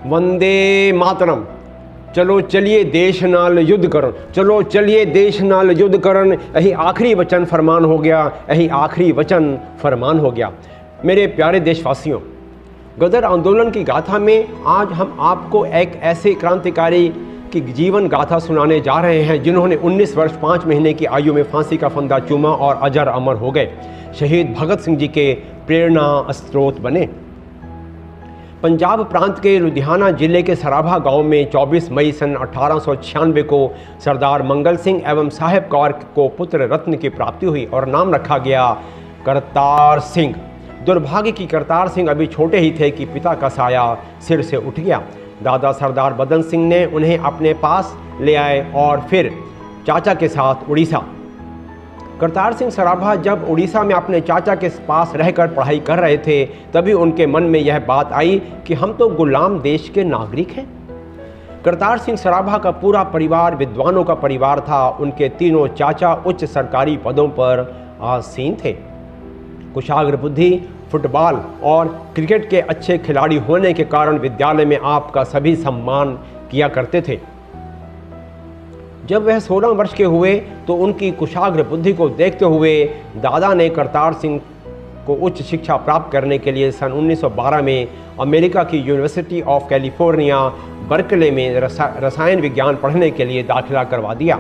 वंदे मातरम। चलो चलिए देश नाल युद्ध करन, चलो चलिए देश नाल युद्ध करन, यही आखिरी वचन फरमान हो गया, यही आखिरी वचन फरमान हो गया। मेरे प्यारे देशवासियों, गदर आंदोलन की गाथा में आज हम आपको एक ऐसे क्रांतिकारी की जीवन गाथा सुनाने जा रहे हैं जिन्होंने 19 वर्ष 5 महीने की आयु में फांसी का फंदा चूमा और अजर अमर हो गए। शहीद भगत सिंह जी के प्रेरणा स्रोत बने। पंजाब प्रांत के लुधियाना जिले के सराभा गांव में 24 मई सन 1896 को सरदार मंगल सिंह एवं साहिब कौर को पुत्र रत्न की प्राप्ति हुई और नाम रखा गया करतार सिंह। दुर्भाग्य की करतार सिंह अभी छोटे ही थे कि पिता का साया सिर से उठ गया। दादा सरदार बदन सिंह ने उन्हें अपने पास ले आए और फिर चाचा के साथ उड़ीसा। करतार सिंह सराभा जब उड़ीसा में अपने चाचा के पास रहकर पढ़ाई कर रहे थे तभी उनके मन में यह बात आई कि हम तो गुलाम देश के नागरिक हैं। करतार सिंह सराभा का पूरा परिवार विद्वानों का परिवार था। उनके तीनों चाचा उच्च सरकारी पदों पर आसीन थे। कुशाग्र बुद्धि, फुटबॉल और क्रिकेट के अच्छे खिलाड़ी होने के कारण विद्यालय में आपका सभी सम्मान किया करते थे। जब वह 16 वर्ष के हुए तो उनकी कुशाग्र बुद्धि को देखते हुए दादा ने करतार सिंह को उच्च शिक्षा प्राप्त करने के लिए सन 1912 में अमेरिका की यूनिवर्सिटी ऑफ कैलिफोर्निया बर्कले में रसायन विज्ञान पढ़ने के लिए दाखिला करवा दिया।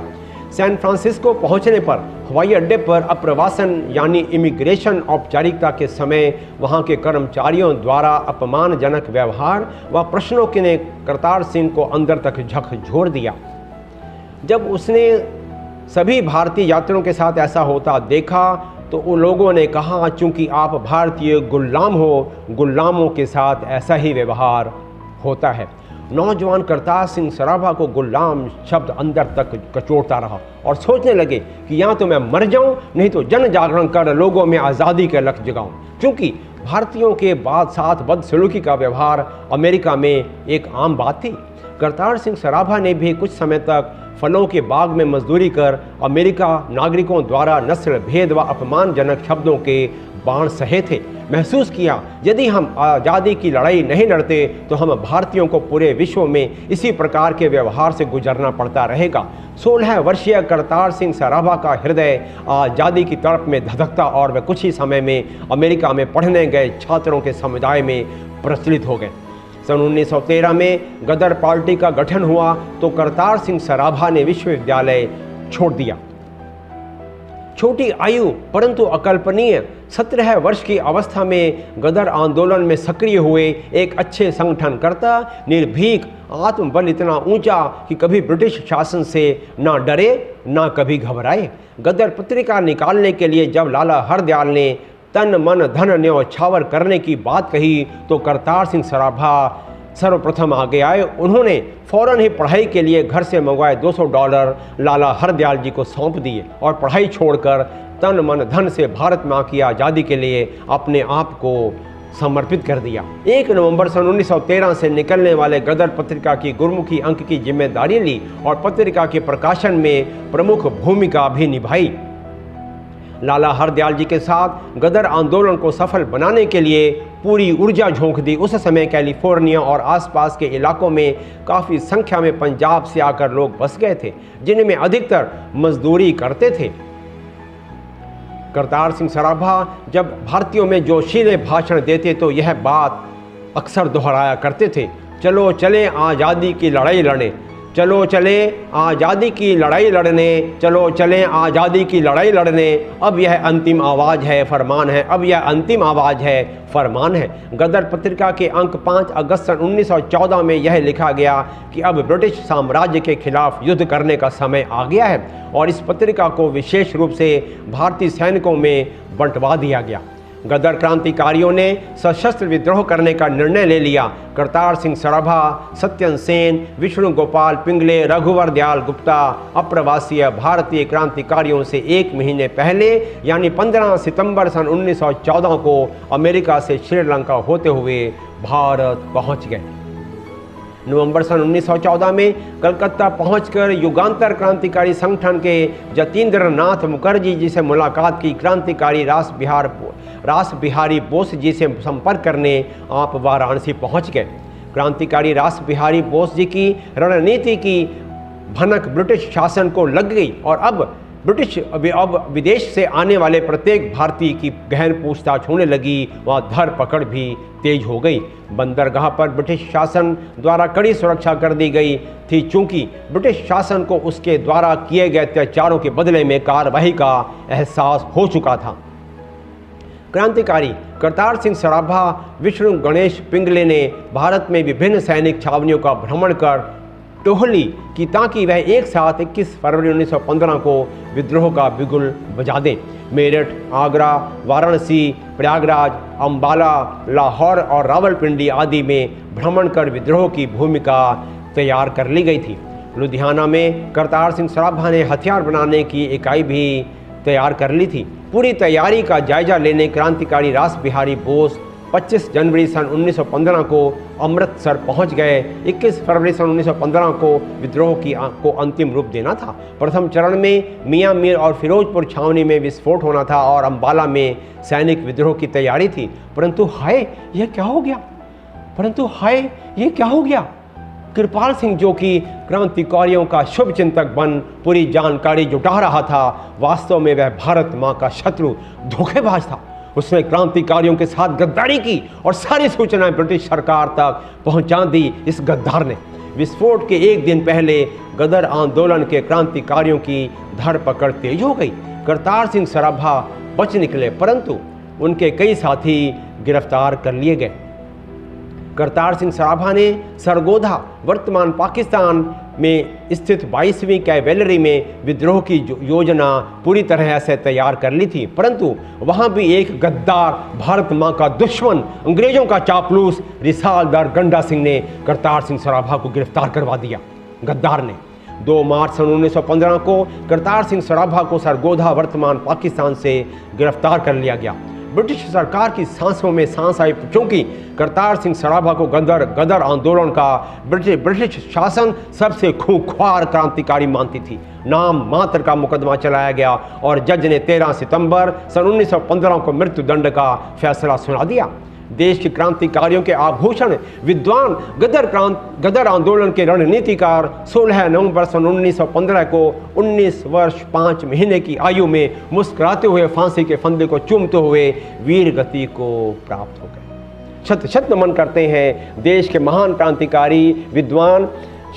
सैन फ्रांसिस्को पहुंचने पर हवाई अड्डे पर अप्रवासन यानी इमिग्रेशन औपचारिकता के समय वहां के कर्मचारियों द्वारा अपमानजनक व्यवहार व प्रश्नों ने करतार सिंह को अंदर तक झकझोर दिया। जब उसने सभी भारतीय यात्रियों के साथ ऐसा होता देखा तो उन लोगों ने कहा, चूंकि आप भारतीय गुलाम हो, गुलामों के साथ ऐसा ही व्यवहार होता है। नौजवान करतार सिंह सराभा को गुलाम शब्द अंदर तक कचोटता रहा और सोचने लगे कि या तो मैं मर जाऊं, नहीं तो जन जागरण कर लोगों में आज़ादी के लक्ष्य जगाऊं। क्योंकि भारतीयों के बाद साथ बदसलूकी का व्यवहार अमेरिका में एक आम बात थी। करतार सिंह सराभा ने भी कुछ समय तक फलों के बाग में मजदूरी कर अमेरिका नागरिकों द्वारा नस्ल भेद व अपमानजनक शब्दों के बाण सहे थे। महसूस किया, यदि हम आज़ादी की लड़ाई नहीं लड़ते तो हम भारतीयों को पूरे विश्व में इसी प्रकार के व्यवहार से गुजरना पड़ता रहेगा। 16 वर्षीय करतार सिंह सराभा का हृदय आज़ादी की तड़प में धधकता और वे कुछ ही समय में अमेरिका में पढ़ने गए छात्रों के समुदाय में प्रचलित हो गए। सन 1913 में गदर पार्टी का गठन हुआ तो करतार सिंह सराभा ने विश्वविद्यालय छोड़ दिया। छोटी आयु परंतु अकल्पनीय 17 वर्ष की अवस्था में गदर आंदोलन में सक्रिय हुए एक अच्छे संगठनकर्ता, निर्भीक, आत्मबल इतना ऊंचा कि कभी ब्रिटिश शासन से ना डरे ना कभी घबराए। गदर पत्रिका निकालने के लिए जब लाला हरदयाल ने तन मन धन न्यौछावर करने की बात कही तो करतार सिंह सराभा सर्वप्रथम आगे आए। उन्होंने फौरन ही पढ़ाई के लिए घर से मंगवाए $200 लाला हरदयाल जी को सौंप दिए और पढ़ाई छोड़कर तन मन धन से भारत माँ की आज़ादी के लिए अपने आप को समर्पित कर दिया। 1 नवंबर सन 1913 से निकलने वाले गदर पत्रिका की गुरमुखी अंक की जिम्मेदारी ली और पत्रिका के प्रकाशन में प्रमुख भूमिका भी निभाई। लाला हरदयाल जी के साथ गदर आंदोलन को सफल बनाने के लिए पूरी ऊर्जा झोंक दी। उस समय कैलिफोर्निया और आसपास के इलाकों में काफ़ी संख्या में पंजाब से आकर लोग बस गए थे, जिनमें अधिकतर मजदूरी करते थे। करतार सिंह सराभा जब भारतीयों में जोशीले भाषण देते तो यह बात अक्सर दोहराया करते थे, चलो चले आज़ादी की लड़ाई लड़ने, चलो चले आज़ादी की लड़ाई लड़ने, चलो चले आज़ादी की लड़ाई लड़ने, अब यह अंतिम आवाज़ है फरमान है, अब यह अंतिम आवाज़ है फरमान है। गदर पत्रिका के अंक 5 अगस्त सन 1914 में यह लिखा गया कि अब ब्रिटिश साम्राज्य के खिलाफ युद्ध करने का समय आ गया है और इस पत्रिका को विशेष रूप से भारतीय सैनिकों में बंटवा दिया गया। गदर क्रांतिकारियों ने सशस्त्र विद्रोह करने का निर्णय ले लिया। करतार सिंह सराभा, सत्यन सेन, विष्णु गोपाल पिंगले, रघुवर दयाल गुप्ता अप्रवासीय भारतीय क्रांतिकारियों से 1 महीने पहले यानी 15 सितंबर सन 1914 को अमेरिका से श्रीलंका होते हुए भारत पहुंच गए। नवंबर सन 1914 में कलकत्ता पहुंचकर युगांतर क्रांतिकारी संगठन के जतीन्द्र नाथ मुखर्जी जी से मुलाकात की। क्रांतिकारी रास बिहारी बोस जी से संपर्क करने आप वाराणसी पहुंच गए। क्रांतिकारी रास बिहारी बोस जी की रणनीति की भनक ब्रिटिश शासन को लग गई और अब विदेश से आने वाले प्रत्येक भारतीय की गहन पूछताछ होने लगी। वहाँ धरपकड़ भी तेज हो गई। बंदरगाह पर ब्रिटिश शासन द्वारा कड़ी सुरक्षा कर दी गई थी, चूंकि ब्रिटिश शासन को उसके द्वारा किए गए अत्याचारों के बदले में कार्रवाई का एहसास हो चुका था। क्रांतिकारी करतार सिंह सराभा विष्णु गणेश पिंगले ने भारत में विभिन्न सैनिक छावनियों का भ्रमण कर टोहली की ताकि वह एक साथ 21 फरवरी 1915 को विद्रोह का बिगुल बजा दें। मेरठ, आगरा, वाराणसी, प्रयागराज, अंबाला, लाहौर और रावलपिंडी आदि में भ्रमण कर विद्रोह की भूमिका तैयार कर ली गई थी। लुधियाना में करतार सिंह सराभा ने हथियार बनाने की इकाई भी तैयार कर ली थी। पूरी तैयारी का जायजा लेने क्रांतिकारी रास बिहारी बोस 25 जनवरी सन 1915 को अमृतसर पहुंच गए। 21 फरवरी सन 1915 को विद्रोह को अंतिम रूप देना था। प्रथम चरण में मियां मीर और फिरोजपुर छावनी में विस्फोट होना था और अंबाला में सैनिक विद्रोह की तैयारी थी। परंतु हाय ये क्या हो गया। कृपाल सिंह, जो कि क्रांतिकारियों का शुभ चिंतक बन पूरी जानकारी जुटा रहा था, वास्तव में वह भारत माँ का शत्रु धोखेबाज था। उसने क्रांतिकारियों के साथ गद्दारी की और सारी सूचनाएं ब्रिटिश सरकार तक पहुंचा दी। इस गद्दार ने विस्फोट के एक दिन पहले गदर आंदोलन के क्रांतिकारियों की धरपकड़ तेज हो गई। करतार सिंह सराभा बच निकले, परंतु उनके कई साथी गिरफ्तार कर लिए गए। करतार सिंह सराभा ने सरगोधा, वर्तमान पाकिस्तान में स्थित 22वीं कैवेलरी में विद्रोह की योजना पूरी तरह से तैयार कर ली थी, परंतु वहां भी एक गद्दार, भारत मां का दुश्मन, अंग्रेजों का चापलूस रिसालदार गंडा सिंह ने करतार सिंह सराभा को गिरफ्तार करवा दिया। गद्दार ने 2 मार्च सन 1915 को करतार सिंह सराभा को सरगोधा, वर्तमान पाकिस्तान से गिरफ्तार कर लिया गया। ब्रिटिश सरकार की सांसों में सांस आई, क्योंकि करतार सिंह सराभा को गदर आंदोलन का ब्रिटिश शासन सबसे खूंखार क्रांतिकारी मानती थी। नाम मात्र का मुकदमा चलाया गया और जज ने 13 सितंबर सन 1915 को मृत्यु दंड का फैसला सुना दिया। देश के क्रांतिकारियों के आभूषण विद्वान गदर आंदोलन के रणनीतिकार 16 नवंबर सन 1915 को 19 वर्ष 5 महीने की आयु में मुस्कुराते हुए फांसी के फंदे को चूमते हुए वीर गति को प्राप्त हो गए। शत शत नमन करते हैं देश के महान क्रांतिकारी विद्वान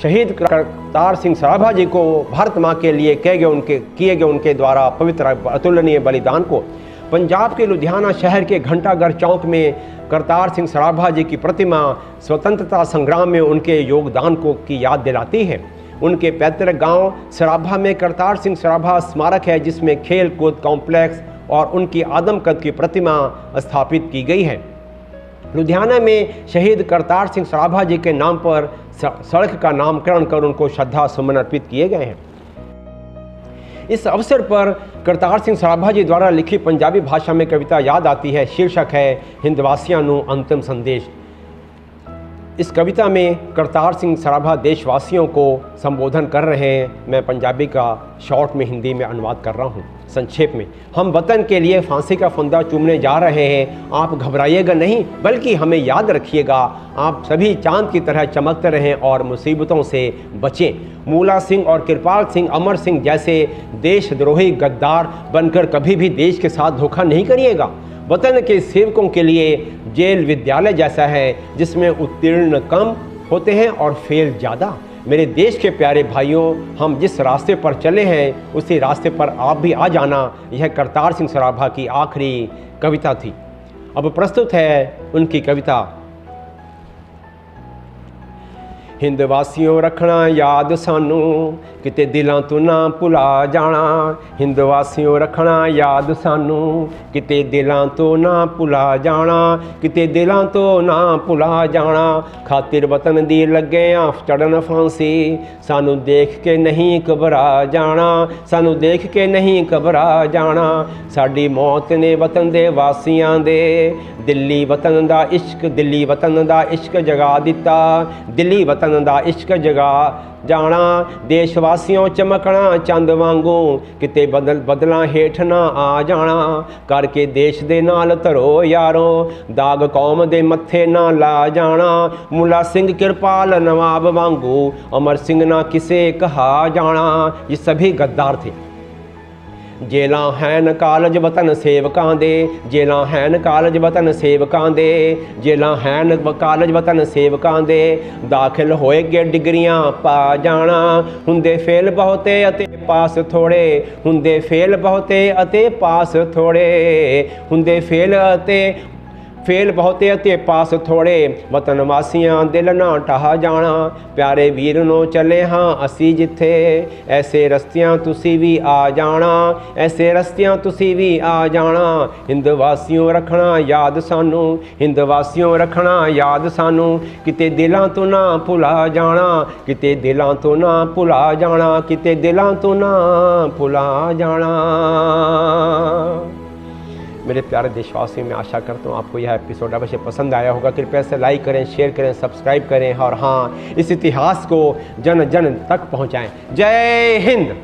शहीद करतार सिंह सराभा जी को, भारत माँ के लिए किए गए उनके द्वारा पवित्र अतुलनीय बलिदान को। पंजाब के लुधियाना शहर के घंटाघर चौक में करतार सिंह सराभा जी की प्रतिमा स्वतंत्रता संग्राम में उनके योगदान की याद दिलाती है। उनके पैतृक गांव सराभा में करतार सिंह सराभा स्मारक है, जिसमें खेल कूद कॉम्प्लेक्स और उनकी आदमकद की प्रतिमा स्थापित की गई है। लुधियाना में शहीद करतार सिंह सराभा जी के नाम पर सड़क का नामकरण कर उनको श्रद्धा सुमन अर्पित किए गए हैं। इस अवसर पर करतार सिंह सराभा जी द्वारा लिखी पंजाबी भाषा में कविता याद आती है। शीर्षक है हिंदवासियों नु अंतिम संदेश। इस कविता में करतार सिंह सराभा देशवासियों को संबोधन कर रहे हैं। मैं पंजाबी का शॉर्ट में हिंदी में अनुवाद कर रहा हूँ। संक्षेप में, हम वतन के लिए फांसी का फंदा चूमने जा रहे हैं। आप घबराइएगा नहीं, बल्कि हमें याद रखिएगा। आप सभी चांद की तरह चमकते रहें और मुसीबतों से बचें। मूला सिंह और कृपाल सिंह, अमर सिंह जैसे देशद्रोही गद्दार बनकर कभी भी देश के साथ धोखा नहीं करिएगा। वतन के सेवकों के लिए जेल विद्यालय जैसा है, जिसमें उत्तीर्ण कम होते हैं और फेल ज़्यादा। मेरे देश के प्यारे भाइयों, हम जिस रास्ते पर चले हैं उसी रास्ते पर आप भी आ जाना। यह करतार सिंह सराभा की आखिरी कविता थी। अब प्रस्तुत है उनकी कविता। हिंदवासियों रखना याद सानू, किते दिलों तो ना भुला जाना। हिंदवासियों रखना याद सानू, किते दिलों तो ना भुला जाना। किते दिलों तो ना भुला जाना। खातिर वतन दी लगे आ चढ़न फांसी, सानू देख के नहीं घबरा जाना। सानू देख के नहीं घबरा जाना। साडी मौत ने वतन दे वासियां दे दिल्ली वतन दा इश्क जगा दिता। दिल्ली वतन वतन दा इश्क जगा जाना, देश वासियों चमकना चंद वांगू, किते बदलां हेठ ना आ जाना, करके देश दे नाल धरो यारो, दाग कौम दे मत्थे ना ला जाना, मुला सिंह कृपाल नवाब वांगू, अमर सिंह ना किसे कहा जाना। ये सभी गद्दार थे। जेलां हैन कालज वतन सेवकां दे, जेलां हैन कालज वतन सेवकां दे, जेलां हैन कालज वतन सेवकां दे, दाखिल होएगे डिग्रियां पा जाना, हुंदे फेल बहुते अते पास थोड़े, हुंदे फेल बहुते अते पास थोड़े, हुंदे फेल बहुते अते पास थोड़े, वतन वासियां दिल ना ढह जाना, प्यारे वीर नो चले हाँ असी जिथे, ऐसे रस्तियां तुसी भी आ जाना, ऐसे रस्तियां तुसी भी आ जाना, हिंद वासियों रखना याद सानू, हिंद वासियों रखना याद सानू, किते दिलां तो ना भुला जाना, किते दिलां तो ना भुला जाना, किते दिलां तो ना भुला जाना। मेरे प्यारे देशवासियों, मैं आशा करता हूँ आपको यह एपिसोड अवश्य पसंद आया होगा। कृपया से लाइक करें, शेयर करें, सब्सक्राइब करें और हाँ, इस इतिहास को जन जन तक पहुँचाएँ। जय हिंद।